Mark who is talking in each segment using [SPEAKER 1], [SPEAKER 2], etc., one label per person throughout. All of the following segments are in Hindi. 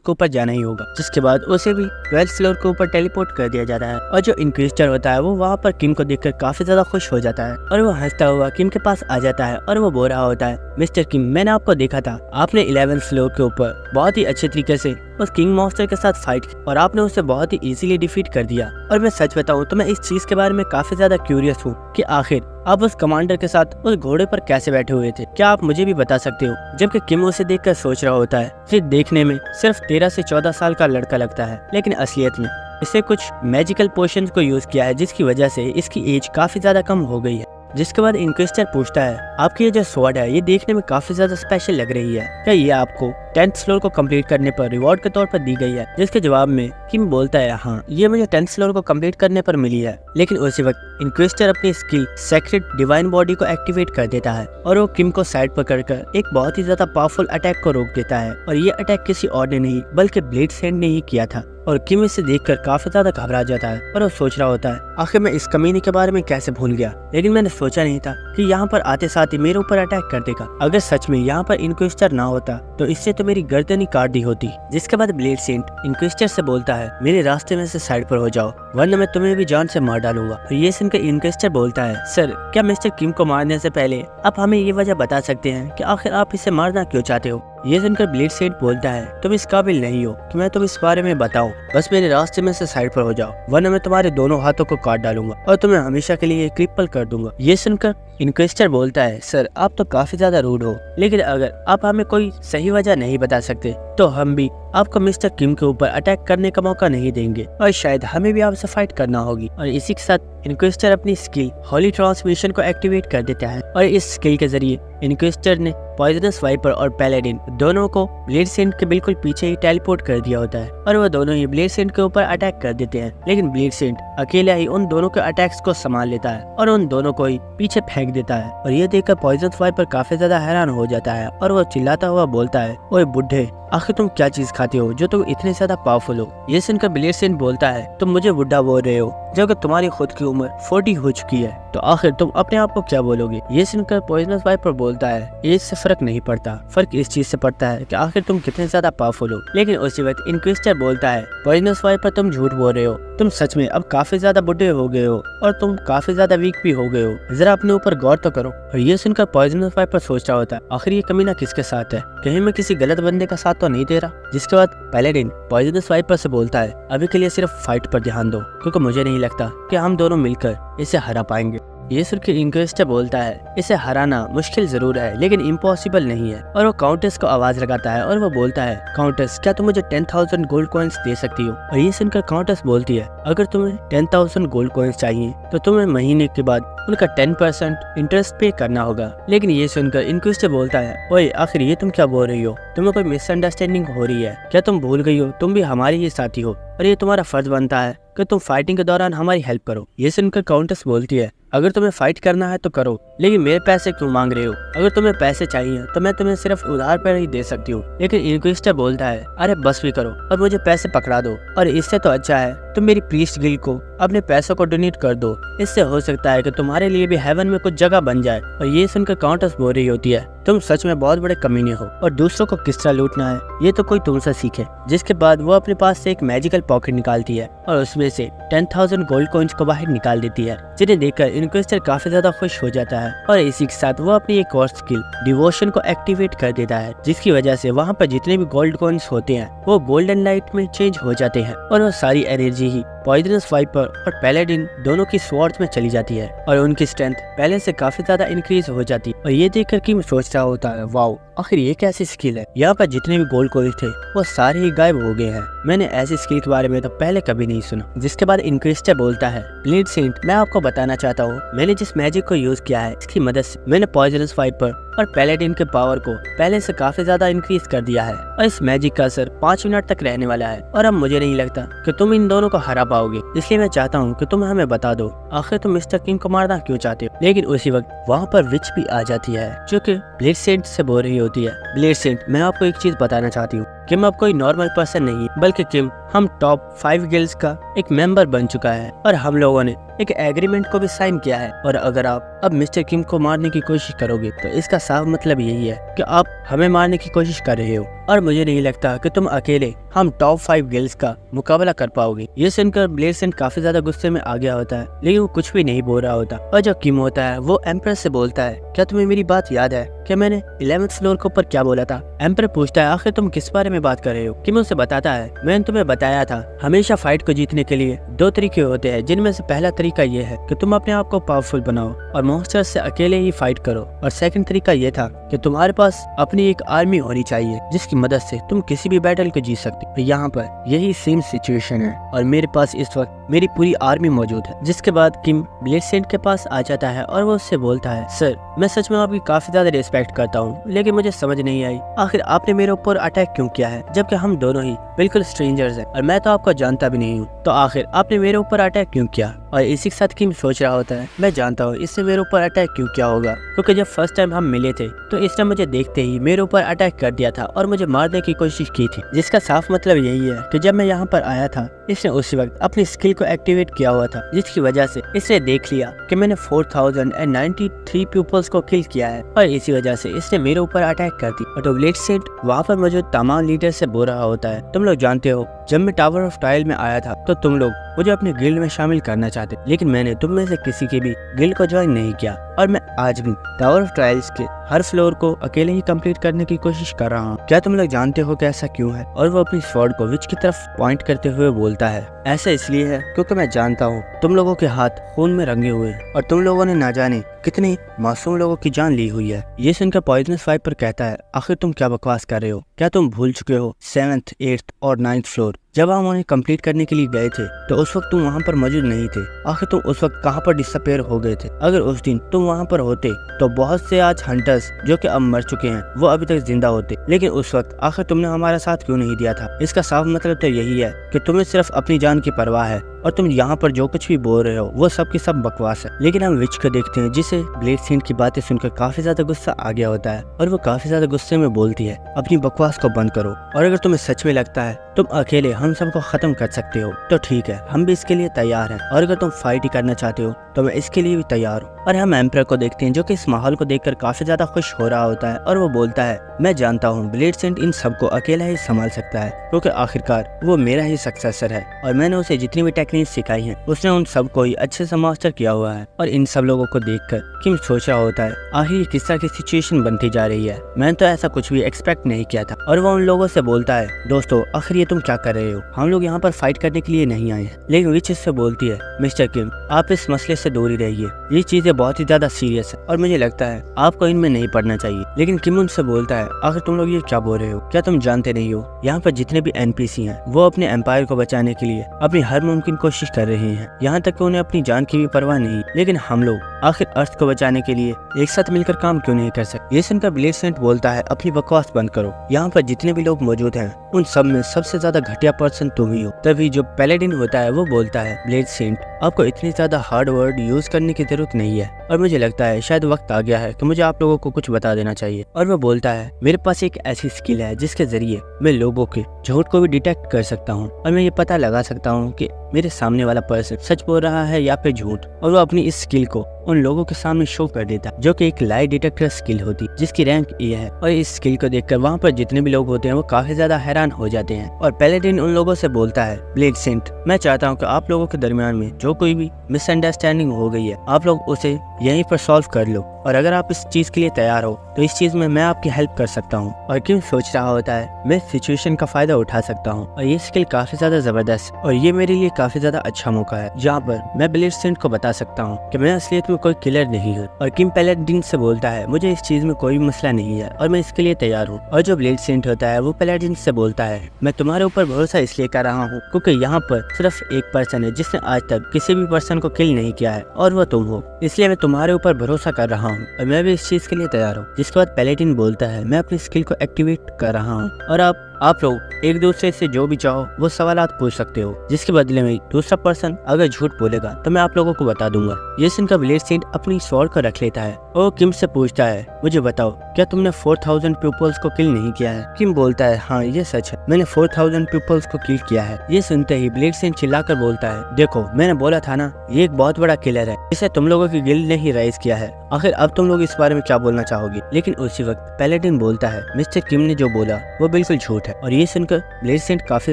[SPEAKER 1] को ऊपर जाना ही होगा। जिसके बाद उसे भी 12th फ्लोर के ऊपर टेलीपोर्ट कर दिया जाता है और जो इंक्विजिटर होता है वो वहाँ पर किम को देखकर काफी ज्यादा खुश हो जाता है और वो हंसता हुआ किम के पास आ जाता है और वो बोल रहा होता है, मिस्टर किम, मैंने आपको देखा था, आपने 11th फ्लोर के ऊपर बहुत ही अच्छे तरीके से उस किंग मॉन्स्टर के साथ फाइट की और आपने उसे बहुत ही इजीली डिफीट कर दिया। और मैं सच बताऊं तो मैं इस चीज के बारे में काफी ज्यादा क्यूरियस हूँ कि आखिर आप उस कमांडर के साथ उस घोड़े पर कैसे बैठे हुए थे, क्या आप मुझे भी बता सकते हो? जबकि किम उसे देखकर सोच रहा होता है कि देखने में सिर्फ 13 से 14 साल का लड़का लगता है, लेकिन असलियत में इसे कुछ मैजिकल पोशंस को यूज किया है जिसकी वजह से इसकी एज काफी ज्यादा कम हो गई है। जिसके बाद इंक्विजिटर पूछता है, आपकी ये जो स्वॉर्ड है ये देखने में काफी ज्यादा स्पेशल लग रही है, क्या ये आपको 10th फ्लोर को कंप्लीट करने पर रिवॉर्ड के तौर पर दी गई है? जिसके जवाब में किम बोलता है, हाँ, ये मुझे 10th फ्लोर को कंप्लीट करने पर मिली है। लेकिन उसी वक्त इंक्विजिटर अपनी स्किल सेक्रेट डिवाइन बॉडी को एक्टिवेट कर देता है और वो किम को साइड पकड़कर एक बहुत ही ज्यादा पावरफुल अटैक को रोक देता है और ये अटैक किसी और ने नहीं बल्कि ब्लेड सेंड ने ही किया था। और किम इसे देखकर काफी ज्यादा घबरा जाता है और वो सोच रहा होता है, आखिर मैं इस कमीने के बारे में कैसे भूल गया, लेकिन मैंने सोचा नहीं था कि यहाँ पर आते साथ ही मेरे ऊपर अटैक कर देगा। अगर सच में यहाँ पर इंक्विजिटर ना होता तो इससे तो मेरी गर्दन ही काट दी होती। जिसके बाद ब्लेड सेंट इंक्विजिटर से बोलता है, मेरे रास्ते में से साइड पर हो जाओ वरना मैं तुम्हें भी जान से मार डालूंगा। और ये सुनकर इंक्विजिटर बोलता है, सर, क्या मिस्टर किम को मारने से पहले आप हमें ये वजह बता सकते हैं कि आखिर आप इसे मारना क्यों चाहते हो? ये सुनकर ब्लेड सेंट बोलता है, तुम इस काबिल नहीं हो कि मैं तुम इस बारे में बताऊं, बस मेरे रास्ते में से साइड पर हो जाओ वरना मैं तुम्हारे दोनों हाथों को काट डालूंगा और तुम्हें हमेशा के लिए क्रिपल कर दूंगा। ये सुनकर इंक्विजिटर बोलता है, सर, आप तो काफी ज्यादा रूड हो, लेकिन अगर आप हमें कोई सही वजह नहीं बता सकते तो हम भी आपको मिस्टर किम के ऊपर अटैक करने का मौका नहीं देंगे और शायद हमें भी आपसे फाइट करना होगी। और इसी के साथ इंक्विजिटर अपनी स्किल होली ट्रांसमिशन को एक्टिवेट कर देता है और इस स्किल के जरिए इंक्विजिटर ने पॉइजनस वाइपर और पैलेडिन दोनों को ब्लेड सेंट के बिल्कुल पीछे ही टेलीपोर्ट कर दिया होता है और वो दोनों ही ब्लेड सेंट के ऊपर अटैक कर देते हैं। लेकिन ब्लेड सेंट अकेला ही उन दोनों के अटैक्स को संभाल लेता है और उन दोनों को ही पीछे फेंक देता है। और ये देखकर पॉइजनस वाइपर काफी ज्यादा हैरान हो जाता है और वो चिल्लाता हुआ बोलता है, ओए बुड्ढे, आखिर तुम क्या चीज खाते हो जो तुम इतने ज्यादा पावरफुल हो? ये सुनकर ब्लेड सेंट बोलता है, तुम मुझे बुड्ढा बोल रहे हो जबकि तुम्हारी खुद की उम्र 40 हो चुकी है, तो आखिर तुम अपने आप को क्या बोलोगे? ये सुनकर पॉइजनस वाइपर बोलता है, एज से फर्क नहीं पड़ता, फर्क इस चीज से पड़ता है कि आखिर तुम कितने ज्यादा पावरफुल हो। लेकिन उसी वक्त इंक्विजिटर बोलता है, पॉइजनस वाइपर, तुम झूठ बोल रहे हो, तुम सच में अब काफी ज्यादा बुढ़े हो गए हो और तुम काफी ज्यादा वीक भी हो गए हो, जरा अपने ऊपर गौर तो करो। और ये सुनकर पॉइजनस वाइपर सोच रहा होता है, आखिर ये कमीना किसके साथ है, कहीं मैं किसी गलत बंदे का साथ तो नहीं दे रहा। जिसके बाद पैलेडिन पॉइजनस वाइपर से बोलता है, अभी के लिए सिर्फ फाइट पर ध्यान दो क्योंकि मुझे नहीं लगता कि हम दोनों मिलकर इसे हरा पाएंगे। ये सुनकर इंक्विजिटर बोलता है, इसे हराना मुश्किल जरूर है लेकिन इम्पॉसिबल नहीं है। और वो काउंटेस को आवाज लगाता है और वो बोलता है, काउंटेस, क्या तुम मुझे 10,000 गोल्ड कॉइन्स दे सकती हो? और ये सुनकर काउंटेस बोलती है, अगर तुम्हें 10,000 गोल्ड कॉइन्स चाहिए तो तुम्हें महीने के बाद उनका 10% इंटरेस्ट पे करना होगा। लेकिन ये सुनकर इंक्विजिटर बोलता है, ओए, आखिर ये तुम क्या बोल रही हो? तुम्हें कोई मिसअंडरस्टैंडिंग हो रही है क्या? तुम भूल गई हो तुम भी हमारी ही साथी हो और ये तुम्हारा फर्ज बनता है कि तुम फाइटिंग के दौरान हमारी हेल्प करो। ये सुनकर काउंटेस बोलती है, अगर तुम्हें फाइट करना है तो करो, लेकिन मेरे पैसे क्यों मांग रहे हो? अगर तुम्हें पैसे चाहिए तो मैं तुम्हें सिर्फ उधार पर ही दे सकती हूँ। लेकिन इंक्विजिटर बोलता है, अरे बस भी करो और मुझे पैसे पकड़ा दो, और इससे तो अच्छा है तुम मेरी प्रीस्ट गिल्ड को अपने पैसों को डोनेट कर दो, इससे हो सकता है कि तुम्हारे लिए भी हेवन में कुछ जगह बन जाए। और ये सुनकर काउंटेस बोल रही होती है, तुम सच में बहुत बड़े कमीने हो और दूसरों को किस तरह लूटना है ये तो कोई तुमसे सीखे। जिसके बाद वो अपने पास से एक मैजिकल पॉकेट निकालती है और उसमें से 10,000 गोल्ड कॉइन्स को बाहर निकाल देती है, जिन्हें देखकर इंक्विजिटर काफी ज्यादा खुश हो जाता है। और इसी के साथ वो अपनी एक और स्किल डिवोशन को एक्टिवेट कर देता है, जिसकी वजह से वहाँ पर जितने भी गोल्ड कॉइन्स होते हैं वो गोल्डन लाइट में चेंज हो जाते हैं और वो सारी एनर्जी ही पॉइजनस वाइपर और पैलेडिन दोनों की स्वॉर्ड्स में चली जाती है और उनकी स्ट्रेंथ पहले से काफी ज्यादा इंक्रीज हो जाती है। और ये देखकर किम सोच रहा होता है, वाओ, आखिर ये कैसी स्किल है? यहाँ पर जितने भी गोल्ड कॉइन्स थे वो सारे ही गायब हो गए हैं, मैंने ऐसी स्किल के बारे में तो पहले कभी नहीं सुना। जिसके बाद इंक्विजिटर बोलता है, ब्लेड सेंट, मैं आपको बताना चाहता हूँ, मैंने जिस मैजिक को यूज किया है इसकी मदद से मैंने पॉइजनस वाइपर और पैलेडिन के पावर को पहले से काफी ज्यादा इंक्रीज कर दिया है और इस मैजिक का असर 5 मिनट तक रहने वाला है और अब मुझे नहीं लगता कि तुम इन दोनों को हरा पाओगे, इसलिए मैं चाहता हूँ कि तुम हमें बता दो आखिर तुम मिस्टर किंग को मारना क्यों चाहते हो। लेकिन उसी वक्त वहाँ पर विच भी आ जाती है जो कि ब्लेड सेंट से बोल रही होती है, ब्लेड सेंट, मैं आपको एक चीज बताना चाहती हूँ, किम अब कोई नॉर्मल पर्सन नहीं बल्कि किम हम टॉप 5 गिल्ड्स का एक मेंबर बन चुका है और हम लोगों ने एक एग्रीमेंट को भी साइन किया है। और अगर आप अब मिस्टर किम को मारने की कोशिश करोगे तो इसका साफ मतलब यही है कि आप हमें मारने की कोशिश कर रहे हो। और मुझे नहीं लगता कि तुम अकेले हम टॉप 5 गिल्ड्स का मुकाबला कर पाओगे। ये सुनकर ब्लेडसेंट काफी ज्यादा गुस्से में आ गया होता है, लेकिन वो कुछ भी नहीं बोल रहा होता। और जो किम होता है वो एम्पर से बोलता है, क्या तुम्हें मेरी बात याद है कि मैंने 11th फ्लोर के ऊपर क्या बोला था? एम्पर पूछता है, आखिर तुम किस बारे में बात कर रहे हो? किम उसे बताता है, मैंने तुम्हें बताया था हमेशा फाइट को जीतने के लिए 2 तरीके होते हैं, जिनमें से पहला तरीका ये है कि तुम अपने आप को पावरफुल बनाओ और मॉन्स्टर से अकेले ही फाइट करो, और सेकंड तरीका ये था कि तुम्हारे पास अपनी एक आर्मी होनी चाहिए जिसकी मदद से तुम किसी भी बैटल को जीत सकते हो। यहाँ पर यही सेम सिचुएशन है और मेरे पास इस वक्त मेरी पूरी आर्मी मौजूद है। जिसके बाद किम ब्लेडसेंट के पास आ जाता है और वो उससे बोलता है, सर मैं सच में आपकी काफी ज्यादा रिस्पेक्ट करता हूँ, लेकिन मुझे समझ नहीं आई आखिर आपने मेरे ऊपर अटैक क्यों किया है, जबकि हम दोनों ही बिल्कुल स्ट्रेंजर्स हैं और मैं तो आपको जानता भी नहीं हूँ, तो आखिर आपने मेरे ऊपर अटैक क्यों किया? और इसी के साथ किम सोच रहा होता है, मैं जानता हूँ इससे मेरे ऊपर अटैक क्यों किया होगा, क्योंकि जब फर्स्ट टाइम हम मिले थे तो इसने मुझे देखते ही मेरे ऊपर अटैक कर दिया था और मुझे मारने की कोशिश की थी, जिसका साफ मतलब यही है कि जब मैं यहाँ पर आया था इसने उसी वक्त अपनी स्किल को एक्टिवेट किया हुआ था, जिसकी वजह से इसने देख लिया कि मैंने 4093 पीपल्स को किल किया है और इसी वजह से इसने मेरे ऊपर अटैक कर दी। और ब्लेडसेंट वहाँ पर मौजूद तमाम लीडर से बोल रहा होता है, तुम लोग जानते हो जब मैं टावर ऑफ ट्रायल में आया था तो तुम लोग मुझे अपने गिल्ड में शामिल करना चाहते, लेकिन मैंने तुम में से किसी के भी गिल्ड को ज्वाइन नहीं किया और मैं आज भी टावर ऑफ ट्रायल्स के हर फ्लोर को अकेले ही कंप्लीट करने की कोशिश कर रहा हूँ। क्या तुम लोग जानते हो कि ऐसा क्यों है? और वो अपनी स्वॉर्ड को विच की तरफ पॉइंट करते हुए बोलता है, ऐसा इसलिए है क्योंकि मैं जानता हूँ तुम लोगों के हाथ खून में रंगे हुए हैं और तुम लोगों ने ना जाने कितने मासूम लोगों की जान ली हुई है। ये सुनकर पॉइजनस वाइपर कहता है, आखिर तुम क्या बकवास कर रहे हो? क्या तुम भूल चुके हो 7th, 8th और 9th फ्लोर? जब हम उन्हें कंप्लीट करने के लिए गए थे तो उस वक्त तुम वहाँ पर मौजूद नहीं थे। आखिर तुम उस वक्त कहाँ पर डिसअपेयर हो गए थे? अगर उस दिन तुम वहाँ पर होते तो बहुत से आज हंटर्स जो कि अब मर चुके हैं वो अभी तक जिंदा होते, लेकिन उस वक्त आखिर तुमने हमारा साथ क्यों नहीं दिया था? इसका साफ मतलब तो यही है कि तुम्हें सिर्फ अपनी जान की परवाह है और तुम यहाँ पर जो कुछ भी बोल रहे हो वो सब की सब बकवास है। लेकिन हम विच को देखते हैं जिसे ब्लेडसेंट की बातें सुनकर काफी ज्यादा गुस्सा आ गया होता है और वो काफी ज्यादा गुस्से में बोलती है, अपनी बकवास को बंद करो और अगर तुम्हें सच में लगता है तुम अकेले हम सबको खत्म कर सकते हो तो ठीक है, हम भी इसके लिए तैयार हैं और अगर तुम फाइट ही करना चाहते हो तो मैं इसके लिए भी तैयार हूँ। और हम एम्पर को देखते हैं जो कि इस माहौल को देखकर काफी ज्यादा खुश हो रहा होता है और वो बोलता है, मैं जानता हूँ ब्लेडसेंट इन सबको अकेला ही संभाल सकता है क्योंकि आखिरकार वो मेरा ही सक्सेसर है और मैंने उसे जितनी भी टेक्निक सिखाई है उसने उन सबको ही अच्छे से मास्टर किया हुआ है। और इन सब लोगों को देखकर किम सोच रहा होता है, आखिर किस तरह की सिचुएशन बनती जा रही है, मैंने तो ऐसा कुछ भी एक्सपेक्ट नहीं किया था। और वो उन लोगों से बोलता है, दोस्तों आखिर ये तुम क्या कर रहे हो? हम लोग यहाँ पर फाइट करने के लिए नहीं आए हैं। लेकिन विच इससे बोलती है, मिस्टर किम आप इस मसले से दूर ही रहिए, ये चीजें बहुत ही ज्यादा सीरियस है और मुझे लगता है आपको इनमें नहीं पड़ना चाहिए। लेकिन किम उनसे बोलता है, आखिर तुम लोग ये क्या बोल रहे हो? क्या तुम जानते नहीं हो यहाँ पर जितने भी एनपीसी हैं वो अपने एम्पायर को बचाने के लिए अपनी हर मुमकिन कोशिश कर रहे हैं, यहाँ तक कि उन्हें अपनी जान की भी परवाह नहीं। लेकिन हम लोग आखिर अर्थ को बचाने के लिए एक साथ मिलकर काम क्यों नहीं कर सकते? ये सुनकर ब्लेडसेंट बोलता है, अपनी बकवास बंद करो, यहाँ पर जितने भी लोग मौजूद हैं उन सब में सबसे ज्यादा घटिया पर्सन तुम ही हो। तभी जो पैलेडिन होता है वो बोलता है, ब्लेडसेंट आपको इतनी ज्यादा हार्ड वर्ड यूज करने की जरूरत नहीं है और मुझे लगता है शायद वक्त आ गया है कि मुझे आप लोगों को कुछ बता देना चाहिए। और वो बोलता है, मेरे पास एक ऐसी स्किल है जिसके जरिए मैं लोगों के झूठ को भी डिटेक्ट कर सकता हूँ और मैं ये पता लगा सकता हूँ कि मेरे सामने वाला पर्सन सच बोल रहा है या फिर झूठ। और वो अपनी इस स्किल को उन लोगों के सामने शो कर देता है जो कि एक लाई डिटेक्टर स्किल होती जिसकी रैंक ए है। और इस स्किल को देखकर वहाँ पर जितने भी लोग होते हैं वो काफी ज्यादा हैरान हो जाते हैं। और पैलेडिन उन लोगों से बोलता है, ब्लेडसेंट मैं चाहता हूँ कि आप लोगों के दरमियान में जो कोई भी मिसअंडरस्टैंडिंग हो गई है आप लोग उसे यहीं पर सॉल्व कर लो और अगर आप इस चीज के लिए तैयार हो तो इस चीज में मैं आपकी हेल्प कर सकता हूँ। और किम सोच रहा होता है, मैं सिचुएशन का फायदा उठा सकता हूँ और ये स्किल काफी ज्यादा जबरदस्त और ये मेरे लिए काफी ज्यादा अच्छा मौका है जहाँ पर मैं ब्लेडसेंट को बता सकता हूँ कि मैं असलियत में कोई किलर नहीं हूँ। और किम पैलेडिन से बोलता है, मुझे इस चीज में कोई मसला नहीं है और मैं इसके लिए तैयार हूँ। और जो ब्लेडसेंट होता है वो पैलेडिन से बोलता है, मैं तुम्हारे ऊपर भरोसा इसलिए कर रहा हूँ क्योंकि यहाँ पर सिर्फ एक पर्सन है जिसने आज तक किसी भी पर्सन को किल नहीं किया है और वो तुम हो, इसलिए मैं तुम्हारे ऊपर भरोसा कर रहा हूँ और मैं भी इस चीज के लिए तैयार हूँ। जिसके बाद पैलेडिन बोलता है, मैं अपनी स्किल को एक्टिवेट कर रहा हूँ और आप आप लोग एक दूसरे से जो भी चाहो वो सवालात पूछ सकते हो, जिसके बदले में दूसरा पर्सन अगर झूठ बोलेगा तो मैं आप लोगों को बता दूंगा। ये सुनकर ब्लेड सेंट अपनी स्वॉर्ड को रख लेता है और किम से पूछता है, मुझे बताओ क्या तुमने 4000 पीपल्स को किल नहीं किया है? किम बोलता है, हाँ ये सच है, मैंने 4000 पीपल्स को किल किया है। ये सुनते ही ब्लेड सेंट चिल्लाकर बोलता है, देखो मैंने बोला था ना, ये एक बहुत बड़ा किलर है, इसे तुम लोगों की गिल्ड ने ही राइज किया है। आखिर अब तुम लोग इस बारे में क्या बोलना चाहोगे? लेकिन उसी वक्त पैलेडिन बोलता है, मिस्टर किम ने जो बोला वो बिल्कुल झूठ है। और ये सुनकर ब्लेड सेंट काफी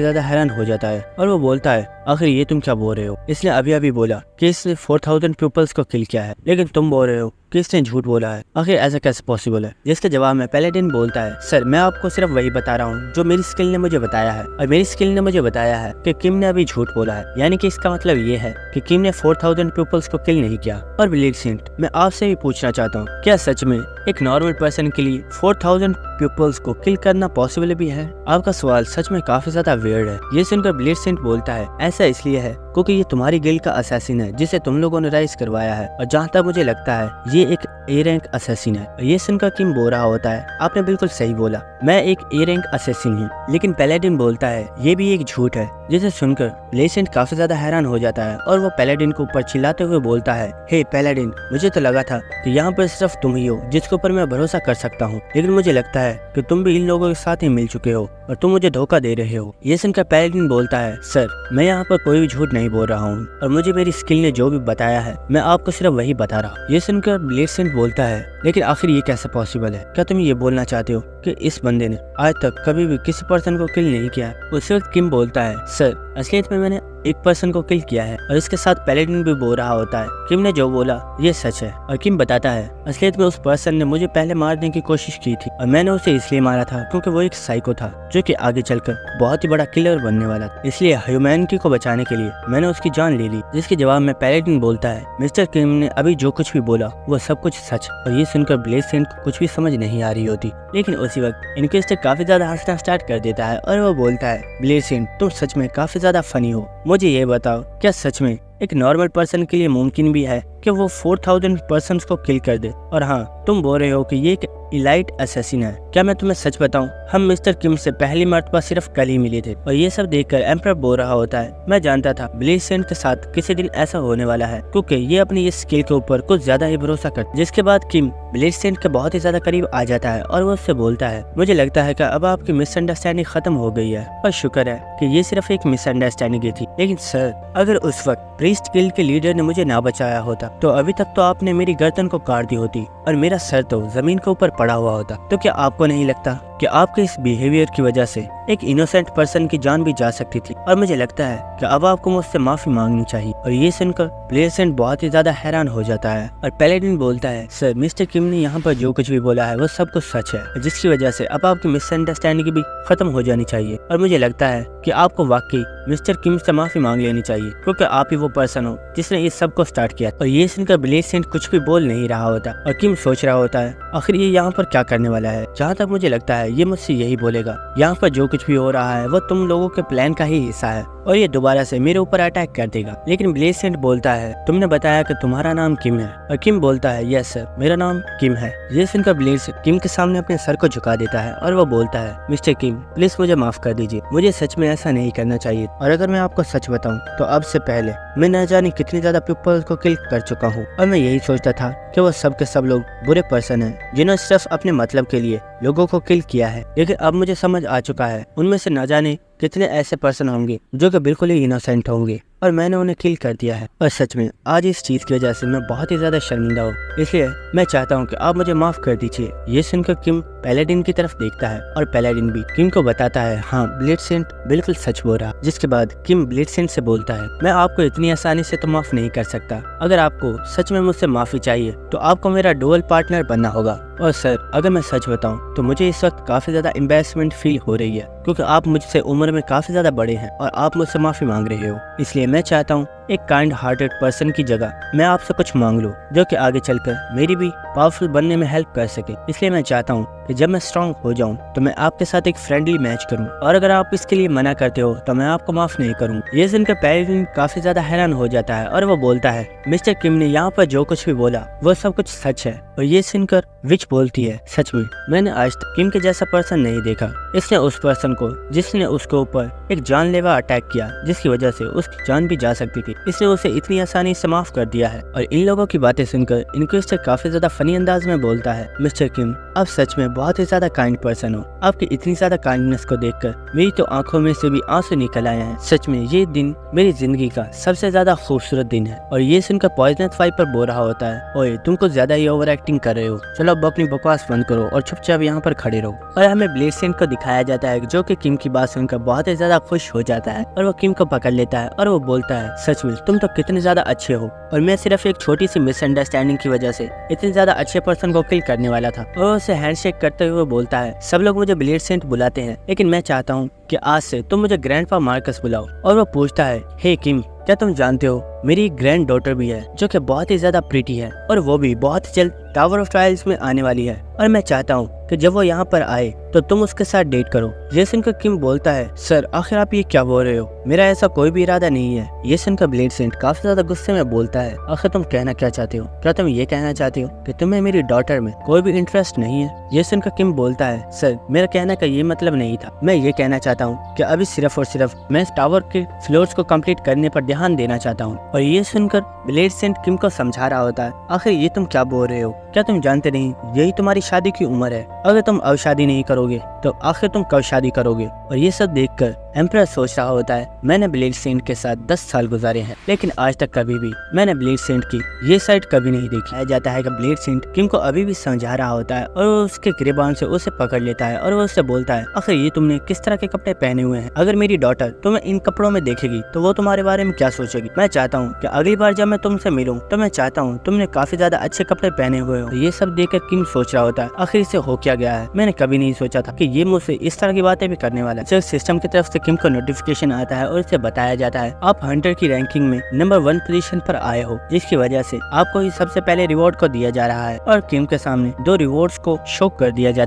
[SPEAKER 1] ज्यादा हैरान हो जाता है और वो बोलता है, आखिर ये तुम क्या बोल रहे हो? इसने अभी अभी बोला कि इसने 4000 पीपल्स को किल किया है, लेकिन तुम बोल रहे हो कि इसने झूठ बोला है। आखिर ऐसा कैसे पॉसिबल है? जिसके जवाब में पैलेडिन बोलता है, सर मैं आपको सिर्फ वही बता रहा हूँ जो मेरी स्किल ने मुझे बताया है, और मेरी स्किल ने मुझे बताया है कि किम ने अभी झूठ बोला है। यानी कि इसका मतलब ये है कि किम ने 4000 पीपल्स को किल नहीं किया। और ब्लेड सेंट, मैं आपसे भी पूछना चाहता हूँ, क्या सच में एक नॉर्मल पर्सन के लिए 4000 पीपल्स को किल करना पॉसिबल भी है? आपका सवाल सच में काफी ज्यादा वियर्ड है। ये सुनकर ब्लेड सेंट बोलता है, ऐसा इसलिए है क्योंकि ये तुम्हारी गिल्ड का असैसिन है जिसे तुम लोगों ने राइज करवाया है, और जहाँ तक मुझे लगता है ये एक ए रैंक असैसिन है। ये सुनकर किम बोल रहा होता है, आपने बिल्कुल सही बोला, मैं एक ए रैंक असैसिन हूँ। लेकिन पैलेडिन बोलता है, ये भी एक झूठ है। जिसे सुनकर ब्लेड सेंट काफी ज्यादा हैरान हो जाता है और वो पैलेडिन को ऊपर चिल्लाते हुए बोलता है, हे पैलेडिन, मुझे तो लगा था कि यहाँ पर सिर्फ तुम ही हो जिसके ऊपर मैं भरोसा कर सकता हूँ, लेकिन मुझे लगता है कि तुम भी इन लोगों के साथ ही मिल चुके हो और तुम मुझे धोखा दे रहे हो। ये सुनकर पैलेडिन बोलता है, सर मैं यहाँ पर कोई भी झूठ नहीं बोल रहा हूँ, और मुझे मेरी स्किल ने जो भी बताया है मैं आपको सिर्फ वही बता रहा हूँ। ये सुनकर ब्लेड सेंट बोलता है, लेकिन आखिर ये कैसे पॉसिबल है? क्या तुम ये बोलना चाहते हो कि इस बंदे ने आज तक कभी भी किसी पर्सन को किल नहीं किया? उस वक्त किम बोलता है, सर असलियत में मैंने एक पर्सन को किल किया है। और इसके साथ पैलेडिन भी बोल रहा होता है, किम ने जो बोला ये सच है। और किम बताता है, असलियत में उस पर्सन ने मुझे पहले मारने की कोशिश की थी, और मैंने उसे इसलिए मारा था क्योंकि वो एक साइको था जो कि आगे चलकर बहुत ही बड़ा किलर बनने वाला था। इसलिए ह्यूमैनिटी को बचाने के लिए मैंने उसकी जान ले ली। जिसके जवाब में पैलेडिन बोलता है, मिस्टर किम ने अभी जो कुछ भी बोला वो सब कुछ सच। और ये सुनकर ब्लेड सेंट को कुछ भी समझ नहीं आ रही होती, लेकिन उसी वक्त इनक्विजिटर काफी ज्यादा हंसना स्टार्ट कर देता है और वो बोलता है, ब्लेड सेंट तुम सच में काफी ज्यादा फनी हो। मुझे ये बताओ, क्या सच में एक नॉर्मल पर्सन के लिए मुमकिन भी है कि वो 4000 पर्सन्स को किल कर दे? और हाँ, तुम बोल रहे हो कि ये एक इलाइट असैसिन है। क्या मैं तुम्हें सच बताऊं, हम मिस्टर किम से पहली मर्तबा सिर्फ कल ही मिले थे। और ये सब देखकर एम्परर बोल रहा होता है, मैं जानता था ब्लेड सेंट के साथ किसी दिन ऐसा होने वाला है, क्योंकि ये अपनी इस स्किल के ऊपर कुछ ज्यादा ही भरोसा करता। जिसके बाद किम ब्लेड सेंट के बहुत ही ज्यादा करीब आ जाता है और वो उससे बोलता है, मुझे लगता है कि अब आपकी मिसअंडरस्टैंडिंग खत्म हो गई है, और शुक्र है कि ये सिर्फ एक मिसअंडरस्टैंडिंग थी। लेकिन सर, अगर उस वक्त प्रीस्ट गिल्ड के लीडर ने मुझे ना बचाया होता तो अभी तक तो आपने मेरी गर्दन को काट दी होती और मेरा सर तो जमीन के ऊपर पड़ा हुआ होता। तो क्या आपको नहीं लगता कि आपके इस बिहेवियर की वजह से एक इनोसेंट पर्सन की जान भी जा सकती थी? और मुझे लगता है कि अब आपको मुझसे माफी मांगनी चाहिए। और ये सुनकर ब्लेड सेंट बहुत ही ज्यादा हैरान हो जाता है और पैलेडिन बोलता है, सर मिस्टर किम ने यहाँ पर जो कुछ भी बोला है वो सब कुछ सच है, जिसकी वजह से अब आपकी मिसअंडरस्टैंडिंग भी खत्म हो जानी चाहिए। और मुझे लगता है कि आपको वाकई मिस्टर किम से माफी मांग लेनी चाहिए, क्योंकि आप ही वो पर्सन हो जिसने इस सब को स्टार्ट किया। और ये सुनकर ब्लेड सेंट कुछ भी बोल नहीं रहा होता और किम सोच रहा होता है, आखिर ये यहाँ पर क्या करने वाला है? जहाँ तक मुझे लगता है ये मुझसे यही बोलेगा, यहाँ पर जो कुछ भी हो रहा है वो तुम लोगों के प्लान का ही हिस्सा है और ये दोबारा से मेरे ऊपर अटैक कर देगा। लेकिन ब्लेड सेंट बोलता है, तुमने बताया कि तुम्हारा नाम किम है? और किम बोलता है, यस सर, मेरा नाम किम है। ये सुनकर ब्लेड सेंट किम के सामने अपने सर को झुका देता है और वो बोलता है, मिस्टर किम प्लीज मुझे माफ कर दीजिए, मुझे सच में ऐसा नहीं करना चाहिए। और अगर मैं आपको सच बताऊं तो अब से पहले मैं न जाने कितनी ज्यादा पीपल्स को किल कर चुका हूँ, और मैं यही सोचता था कि वो सब के सब लोग बुरे पर्सन हैं जिन्होंने सिर्फ अपने मतलब के लिए लोगों को किल किया है। लेकिन अब मुझे समझ आ चुका है उनमें से न जाने कितने ऐसे पर्सन होंगे जो कि बिल्कुल ही इनोसेंट होंगे और मैंने उन्हें किल कर दिया है। और सच में आज इस चीज की वजह से मैं बहुत ही ज्यादा शर्मिंदा हूँ, इसलिए मैं चाहता हूँ कि आप मुझे माफ कर दीजिए। ये सुनकर किम पैलेडिन की तरफ देखता है और पैलेडिन भी किम को बताता है, हाँ ब्लेड सेंट बिल्कुल सच बोल रहा। जिसके बाद किम ब्लेड सेंट से बोलता है, मैं आपको इतनी आसानी से तो माफ नहीं कर सकता, अगर आपको सच में मुझसे माफी चाहिए तो आपको मेरा डुअल पार्टनर बनना होगा। और सर, अगर मैं सच बताऊं तो मुझे इस वक्त काफी ज्यादा एम्बैरेसमेंट फील हो रही है, क्योंकि आप मुझसे उम्र में काफी ज्यादा बड़े हैं और आप मुझसे माफी मांग रहे हो। इसलिए मैं चाहता हूं एक काइंड हार्टेड पर्सन की जगह मैं आपसे कुछ मांग लूं जो कि आगे चलकर मेरी भी पावरफुल बनने में हेल्प कर सके। इसलिए मैं चाहता हूं कि जब मैं स्ट्रांग हो जाऊं तो मैं आपके साथ एक फ्रेंडली मैच करूं, और अगर आप इसके लिए मना करते हो तो मैं आपको माफ नहीं करूंगा। ये सुनकर पैलेडिन काफी ज्यादा हैरान हो जाता है और वो बोलता है, मिस्टर किम ने यहाँ पर जो कुछ भी बोला वो सब कुछ सच है, और ये सुनकर विच बोलती है, सच में मैंने आज तक किम के जैसा पर्सन नहीं देखा। इसने उस पर्सन को जिसने उसके ऊपर एक जानलेवा अटैक किया जिसकी वजह से उसकी जान भी जा सकती थी, इसने उसे इतनी आसानी से माफ कर दिया है। और इन लोगों की बातें सुनकर इंक्विजिटर काफी ज्यादा फनी अंदाज में बोलता है, मिस्टर किम आप सच में बहुत ही ज्यादा काइंड पर्सन हो। आपकी इतनी ज्यादा काइंडनेस को देखकर मेरी तो आंखों में से भी आंसू निकल आए हैं। सच में ये दिन मेरी जिंदगी का सबसे ज्यादा खूबसूरत दिन है। और ये सुनकर पॉइजनस वाइफ पर बोल रहा होता है, ओए तुम कुछ ज्यादा ही ओवर एक्टिंग कर रहे हो, चलो अब अपनी बकवास बंद करो और चुपचाप यहाँ पर खड़े रहो। और हमें ब्लेड सेंट को दिखाया जाता है जो कि किम की बात सुनकर बहुत ही ज्यादा खुश हो जाता है और वो किम को पकड़ लेता है और वो बोलता है, सच में तुम तो कितने ज्यादा अच्छे हो और मैं सिर्फ एक छोटी सी मिसअंडरस्टैंडिंग की वजह से इतने ज्यादा अच्छे पर्सन को किल करने वाला था। और वो उसे हैंडशेक करते हुए बोलता है, सब लोग मुझे ब्लेड सेंट बुलाते हैं लेकिन मैं चाहता हूँ कि आज से तुम मुझे ग्रैंडपा मार्कस बुलाओ। और वो पूछता है, हे किम क्या तुम जानते हो मेरी ग्रैंड डॉटर भी है जो कि बहुत ही ज्यादा प्रीटी है और वो भी बहुत जल्द टावर ऑफ ट्रायल्स में आने वाली है और मैं चाहता हूँ कि जब वो यहाँ पर आए तो तुम उसके साथ डेट करो। ये सुनकर किम बोलता है, सर आखिर आप ये क्या बोल रहे हो, मेरा ऐसा कोई भी इरादा नहीं है। ये सुनकर ब्लेड सेंट काफी ज्यादा गुस्से में बोलता है, आखिर तुम कहना क्या चाहते हो, क्या तुम ये कहना चाहते हो कि तुम्हें मेरी डॉटर में कोई भी इंटरेस्ट नहीं है। ये सुनकर किम बोलता है, सर मेरा कहने का ये मतलब नहीं था, मैं ये कहना चाहता हूँ कि अभी सिर्फ और सिर्फ मैं इस टावर के फ्लोर्स को कंप्लीट करने पर ध्यान देना चाहता हूँ। और ये सुनकर ब्लेड सेंट किम को समझा रहा होता है, आखिर ये तुम क्या बोल रहे हो, क्या तुम जानते नहीं यही तुम्हारी शादी की उम्र है, अगर तुम अब शादी नहीं करोगे तो आखिर तुम कब शादी करोगे। और ये सब देखकर एम्परर सोच रहा होता है, मैंने ब्लेड सेंट के साथ 10 साल गुजारे हैं लेकिन आज तक कभी भी मैंने ब्लेड सेंट की ये साइड कभी नहीं देखी। आ जाता है कि ब्लेड सेंट किम को अभी भी समझा रहा होता है और वो उसके गिरेबान से उसे पकड़ लेता है और वो उससे बोलता है, आखिर ये तुमने किस तरह के कपड़े पहने हुए हैं, अगर मेरी डॉटर तुम्हें इन कपड़ों में देखेगी तो वो तुम्हारे बारे में क्या सोचेगी। मैं चाहता हूँ कि अगली बार जब मैं तुमसे मिलूं तो मैं चाहता हूँ तुमने काफी ज्यादा अच्छे कपड़े पहने हुए हो। ये सब देखकर किम सोच रहा होता है, आखिर इसे हो क्या गया है, मैंने कभी नहीं सोचा था कि ये मुझसे इस तरह की बातें भी करने वाला है। जब सिस्टम की तरफ से किम को नोटिफिकेशन आता है और इसे बताया जाता है, आप हंटर की रैंकिंग में नंबर 1 पोजीशन पर आए हो जिसकी वजह से आपको ही सबसे पहले रिवॉर्ड को दिया जा रहा है। और किम के सामने 2 रिवॉर्ड्स को शो कर दिया जाता है।